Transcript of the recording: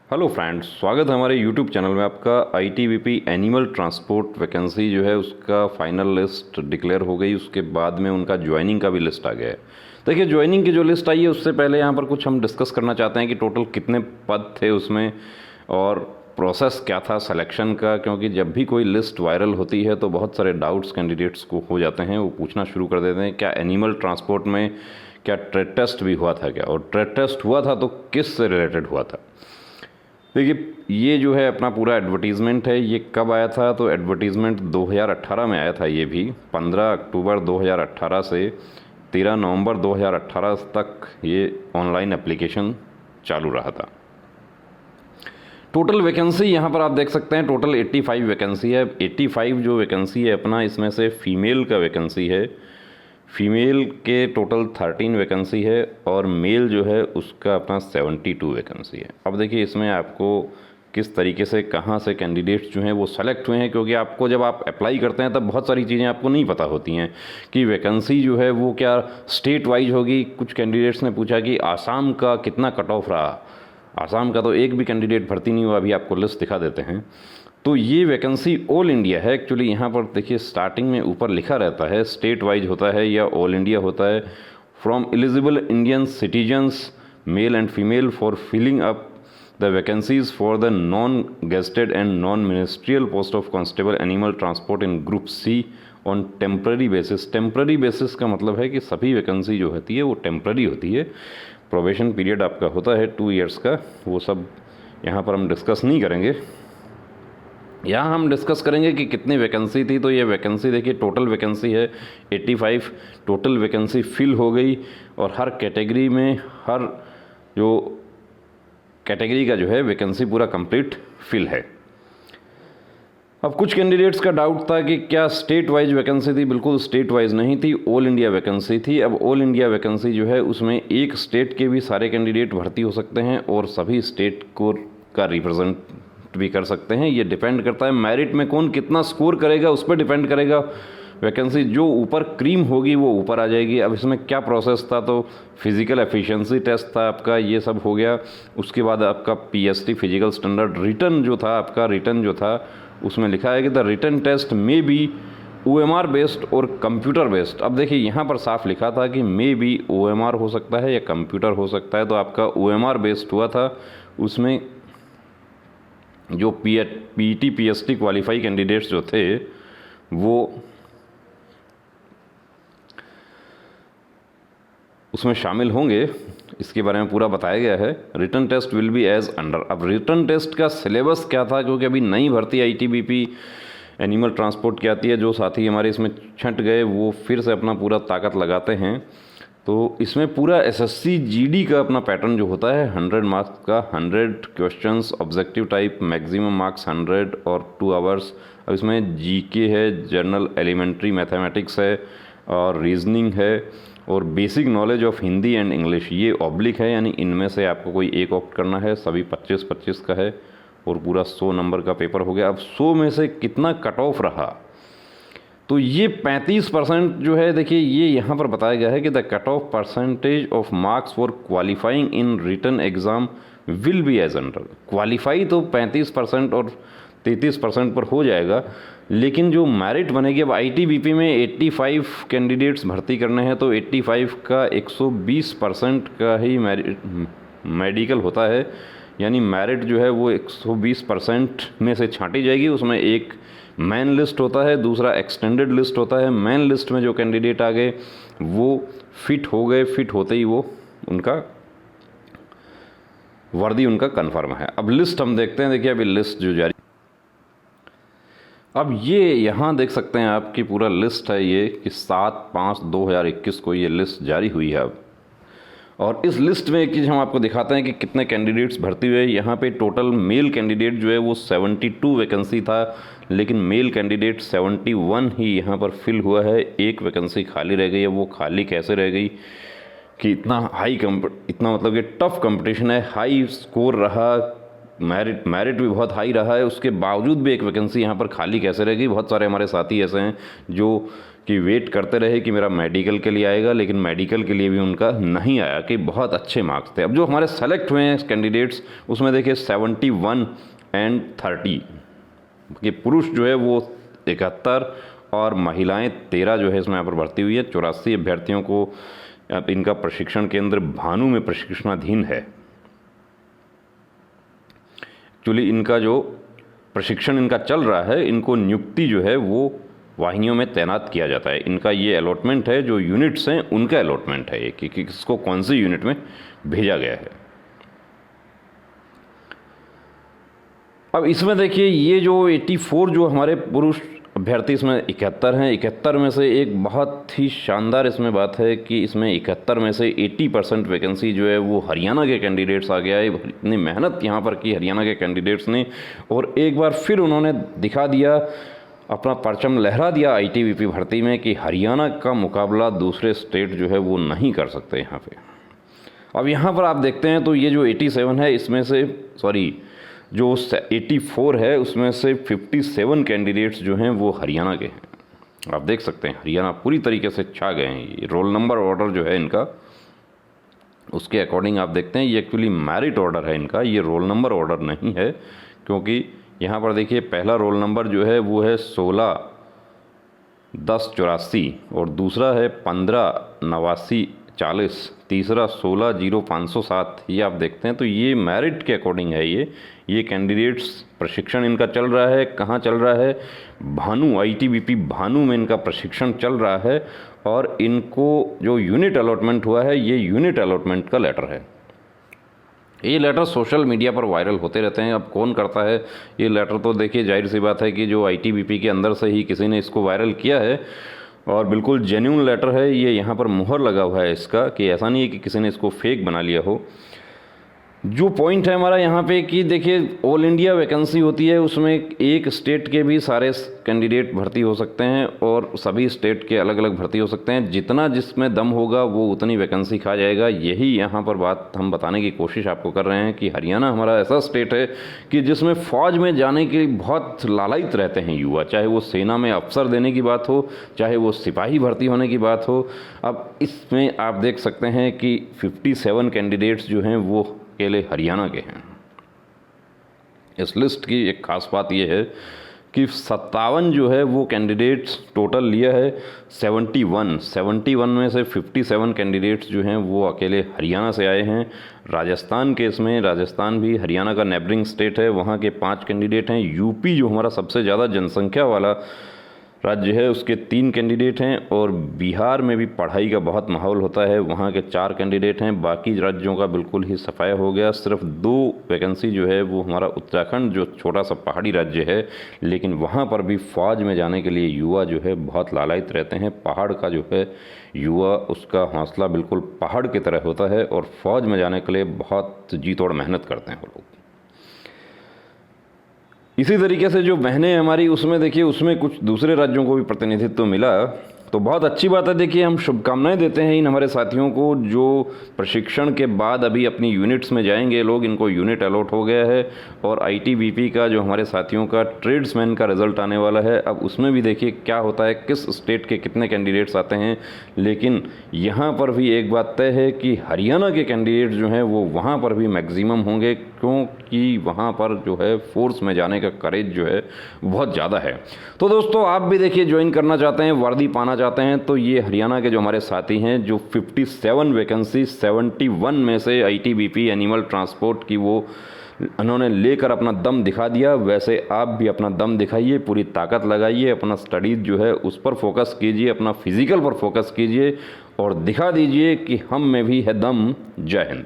Hello friends, स्वागत है हमारे यूट्यूब चैनल में आपका। आईटीबीपी एनिमल ट्रांसपोर्ट वैकेंसी जो है उसका फाइनल लिस्ट डिक्लेयर हो गई। उसके बाद में उनका ज्वाइनिंग का भी लिस्ट आ गया है। देखिए, ज्वाइनिंग की जो लिस्ट आई है उससे पहले यहाँ पर कुछ हम डिस्कस करना चाहते हैं कि टोटल कितने पद थे उसमें और प्रोसेस क्या था सिलेक्शन का। क्योंकि जब भी कोई लिस्ट वायरल होती है तो बहुत सारे डाउट्स कैंडिडेट्स को हो जाते हैं, वो पूछना शुरू कर देते हैं क्या एनिमल ट्रांसपोर्ट में क्या ट्रेड टेस्ट भी हुआ था क्या, और ट्रेड टेस्ट हुआ था तो किस से रिलेटेड हुआ था। देखिए, ये जो है अपना पूरा एडवर्टीज़मेंट है। ये कब आया था? तो एडवर्टीज़मेंट 2018 में आया था। ये भी 15 अक्टूबर 2018 से 13 नवंबर 2018 तक ये ऑनलाइन एप्लीकेशन चालू रहा था। टोटल वैकेंसी यहाँ पर आप देख सकते हैं, टोटल 85 वैकेंसी है। 85 जो वैकेंसी है अपना, इसमें से फ़ीमेल का वैकेंसी है। फ़ीमेल के टोटल 13 वैकेंसी है और मेल जो है उसका अपना 72 वैकेंसी है। अब देखिए, इसमें आपको किस तरीके से कहाँ से कैंडिडेट्स जो हैं वो सेलेक्ट हुए हैं, क्योंकि आपको जब आप अप्लाई करते हैं तब बहुत सारी चीज़ें आपको नहीं पता होती हैं कि वैकेंसी जो है वो क्या स्टेट वाइज होगी। कुछ कैंडिडेट्स ने पूछा कि आसाम का कितना कट ऑफ रहा। आसाम का तो एक भी कैंडिडेट भर्ती नहीं हुआ, अभी आपको लिस्ट दिखा देते हैं। तो ये वैकेंसी ऑल इंडिया है। एक्चुअली यहाँ पर देखिए, स्टार्टिंग में ऊपर लिखा रहता है स्टेट वाइज होता है या ऑल इंडिया होता है। From eligible Indian citizens male and female for filling up the vacancies for the non gazetted and non ministerial post of constable animal transport in group C on temporary basis. Temporary basis का मतलब है कि सभी vacancy जो होती है वो temporary होती है। प्रोबेशन पीरियड आपका होता है 2 ईयर्स का। वो सब यहाँ पर हम डिस्कस नहीं करेंगे। यहाँ हम डिस्कस करेंगे कि कितनी वैकेंसी थी। तो ये वैकेंसी देखिए, टोटल वैकेंसी है 85। टोटल वैकेंसी फिल हो गई और हर कैटेगरी में, हर जो कैटेगरी का जो है वैकेंसी पूरा कंप्लीट फिल है। अब कुछ कैंडिडेट्स का डाउट था कि क्या स्टेट वाइज वैकेंसी थी। बिल्कुल स्टेट वाइज नहीं थी, ऑल इंडिया वैकेंसी थी। अब ऑल इंडिया वैकेंसी जो है उसमें एक स्टेट के भी सारे कैंडिडेट भर्ती हो सकते हैं और सभी स्टेट को का रिप्रेजेंट भी कर सकते हैं। ये डिपेंड करता है मेरिट में कौन कितना स्कोर करेगा, उस पर डिपेंड करेगा। वैकेंसी जो ऊपर क्रीम होगी वो ऊपर आ जाएगी। अब इसमें क्या प्रोसेस था, तो फिजिकल एफिशिएंसी टेस्ट था आपका, ये सब हो गया। उसके बाद आपका पीएसटी फिजिकल स्टैंडर्ड रिटन जो था आपका, रिटन जो था उसमें लिखा है कि द रिटन टेस्ट में बी ओएमआर बेस्ड और कंप्यूटर बेस्ड। अब देखिए, यहाँ पर साफ लिखा था कि मे बी ओएमआर हो सकता है या कंप्यूटर हो सकता है। तो आपका ओएमआर बेस्ड हुआ था। उसमें जो पीटी पीएसटी क्वालिफाई कैंडिडेट्स जो थे वो उसमें शामिल होंगे, इसके बारे में पूरा बताया गया है। Written test will be as under. अब रिटन टेस्ट का सिलेबस क्या था, क्योंकि अभी नई भर्ती आईटीबीपी एनिमल ट्रांसपोर्ट की आती है। जो साथी हमारे इसमें छंट गए वो फिर से अपना पूरा ताकत लगाते हैं। तो इसमें पूरा एसएससी जीडी का अपना पैटर्न जो होता है 100 मार्क्स का, 100 questions objective type, maximum marks 100 और 2 आवर्स। अब इसमें जीके है, जनरल एलिमेंट्री मैथमेटिक्स है और रीजनिंग है और basic knowledge of Hindi and English. ये ऑब्लिक है, यानी इनमें से आपको कोई एक ऑप्ट करना है। सभी 25-25 का है और पूरा 100 नंबर का पेपर हो गया। अब 100 में से कितना कट ऑफ रहा, तो ये 35% जो है। देखिए, ये यहाँ पर बताया गया है कि the cut off percentage of marks for qualifying in written exam will be as under. Qualify तो 35% और 33% पर हो जाएगा, लेकिन जो मेरिट बनेगी, अब आईटीबीपी में 85 कैंडिडेट्स भर्ती करने हैं तो 85 का 120% का ही मेडिकल होता है। यानी मेरिट जो है वो 120% में से छांटी जाएगी। उसमें एक मेन लिस्ट होता है, दूसरा एक्सटेंडेड लिस्ट होता है। मेन लिस्ट में जो कैंडिडेट आ गए वो फिट हो गए, फिट होते ही वो उनका वर्दी उनका कन्फर्म है। अब लिस्ट हम देखते हैं। देखिए, अभी लिस्ट जो जारी, अब ये यहाँ देख सकते हैं आपकी पूरा लिस्ट है ये कि 7/5/2021 को ये लिस्ट जारी हुई है। अब और इस लिस्ट में एक चीज़ हम आपको दिखाते हैं कि कितने कैंडिडेट्स भर्ती हुए। यहाँ पे टोटल मेल कैंडिडेट जो है वो 72 वैकेंसी था, लेकिन मेल कैंडिडेट 71 ही यहाँ पर फिल हुआ है। एक वैकेंसी खाली रह गई है। वो खाली कैसे रह गई कि इतना मतलब कि टफ कंपटीशन है, हाई स्कोर रहा मेरिट भी बहुत हाई रहा है, उसके बावजूद भी एक वैकेंसी यहाँ पर खाली कैसे रहेगी। बहुत सारे हमारे साथी ऐसे हैं जो कि वेट करते रहे कि मेरा मेडिकल के लिए आएगा, लेकिन मेडिकल के लिए भी उनका नहीं आया कि बहुत अच्छे मार्क्स थे। अब जो हमारे सेलेक्ट हुए हैं कैंडिडेट्स, उसमें देखिए 71 एंड 30 कि पुरुष जो है वो 71 और महिलाएं 13 जो है इसमें यहाँ पर भर्ती हुई है। 84 अभ्यर्थियों को इनका प्रशिक्षण केंद्र भानु में प्रशिक्षणाधीन है। एक्चुअली इनका जो प्रशिक्षण इनका चल रहा है, इनको नियुक्ति जो है वो वाहिनियों में तैनात किया जाता है। इनका ये अलॉटमेंट है, जो यूनिट्स हैं उनका अलॉटमेंट है ये कि किसको कौन सी यूनिट में भेजा गया है। अब इसमें देखिए ये जो 84 जो हमारे पुरुष अभ्यर्थी, इसमें 71 हैं। 71 में से एक बहुत ही शानदार इसमें बात है कि इसमें 71 में से 80% वैकेंसी जो है वो हरियाणा के कैंडिडेट्स आ गया है। इतनी मेहनत यहाँ पर की हरियाणा के कैंडिडेट्स ने, और एक बार फिर उन्होंने दिखा दिया, अपना परचम लहरा दिया ITBP भर्ती में कि हरियाणा का मुकाबला दूसरे स्टेट जो है वो नहीं कर सकते यहाँ पे। अब यहाँ पर आप देखते हैं तो ये जो 87 है, इसमें से जो 84 है उसमें से 57 कैंडिडेट्स जो हैं वो हरियाणा के हैं। आप देख सकते हैं हरियाणा पूरी तरीके से छा गए हैं। ये रोल नंबर ऑर्डर जो है इनका, उसके अकॉर्डिंग आप देखते हैं ये एक्चुअली मेरिट ऑर्डर है इनका, ये रोल नंबर ऑर्डर नहीं है। क्योंकि यहाँ पर देखिए पहला रोल नंबर जो है वो है 16-10-84 और दूसरा है 15-89-40, तीसरा 16-0507। ये आप देखते हैं तो ये मेरिट के अकॉर्डिंग है। ये कैंडिडेट्स प्रशिक्षण इनका चल रहा है। कहाँ चल रहा है? भानु, ITBP भानु में इनका प्रशिक्षण चल रहा है। और इनको जो यूनिट अलॉटमेंट हुआ है, ये यूनिट अलॉटमेंट का लेटर है। ये लेटर सोशल मीडिया पर वायरल होते रहते हैं। अब कौन करता है ये लेटर? तो देखिए जाहिर सी बात है कि जो ITBP के अंदर से ही किसी ने इसको वायरल किया है, और बिल्कुल जेन्युइन लेटर है ये। यहाँ पर मुहर लगा हुआ है इसका, कि ऐसा नहीं है कि किसी ने इसको फेक बना लिया हो। जो पॉइंट है हमारा यहाँ पे कि देखिए ऑल इंडिया वैकेंसी होती है, उसमें एक स्टेट के भी सारे कैंडिडेट भर्ती हो सकते हैं और सभी स्टेट के अलग अलग भर्ती हो सकते हैं। जितना जिसमें दम होगा वो उतनी वैकेंसी खा जाएगा। यही यहाँ पर बात हम बताने की कोशिश आपको कर रहे हैं कि हरियाणा हमारा ऐसा स्टेट है कि जिसमें फ़ौज में जाने के बहुत लालायित रहते हैं युवा, चाहे वो सेना में अफसर देने की बात हो, चाहे वो सिपाही भर्ती होने की बात हो। अब इसमें आप देख सकते हैं कि 57 कैंडिडेट्स जो हैं वो अकेले हरियाणा के हैं। इस लिस्ट की एक खास बात यह है कि 57 जो है वो कैंडिडेट्स टोटल लिया है 71 में से 57 कैंडिडेट्स जो हैं वो अकेले हरियाणा से आए हैं। राजस्थान के इसमें, राजस्थान भी हरियाणा का नेबरिंग स्टेट है, वहाँ के 5 कैंडिडेट हैं। यूपी जो हमारा सबसे ज़्यादा जनसंख्या वाला राज्य है, उसके 3 कैंडिडेट हैं। और बिहार में भी पढ़ाई का बहुत माहौल होता है, वहाँ के 4 कैंडिडेट हैं। बाकी राज्यों का बिल्कुल ही सफाया हो गया। सिर्फ 2 वैकेंसी जो है वो हमारा उत्तराखंड, जो छोटा सा पहाड़ी राज्य है, लेकिन वहाँ पर भी फ़ौज में जाने के लिए युवा जो है बहुत लालायित रहते हैं। पहाड़ का जो है युवा, उसका हौसला बिल्कुल पहाड़ की तरह होता है और फ़ौज में जाने के लिए बहुत जी तोड़ मेहनत करते हैं वो लोग। इसी तरीके से जो बहनें हमारी, उसमें देखिए उसमें कुछ दूसरे राज्यों को भी प्रतिनिधित्व मिला, तो बहुत अच्छी बात है। देखिए हम शुभकामनाएं देते हैं इन हमारे साथियों को जो प्रशिक्षण के बाद अभी अपनी यूनिट्स में जाएंगे लोग। इनको यूनिट अलॉट हो गया है और ITBP का जो हमारे साथियों का ट्रेड्समैन का रिज़ल्ट आने वाला है। अब उसमें भी देखिए क्या होता है, किस स्टेट के कितने कैंडिडेट्स आते हैं। लेकिन यहाँ पर भी एक बात तय है कि हरियाणा के कैंडिडेट जो हैं वो वहाँ पर भी मैक्सिमम होंगे, क्योंकि वहाँ पर जो है फोर्स में जाने का करेज जो है बहुत ज़्यादा है। तो दोस्तों आप भी देखिए ज्वाइन करना चाहते हैं, वर्दी पाना चाहते हैं, तो ये हरियाणा के जो हमारे साथी हैं जो 57 वैकेंसी 71 में से ITBP एनिमल ट्रांसपोर्ट की वो उन्होंने लेकर अपना दम दिखा दिया। वैसे आप भी अपना दम दिखाइए, पूरी ताकत लगाइए, अपना स्टडीज़ जो है उस पर फोकस कीजिए, अपना फिजिकल पर फोकस कीजिए और दिखा दीजिए कि हम में भी है दम। जय हिंद।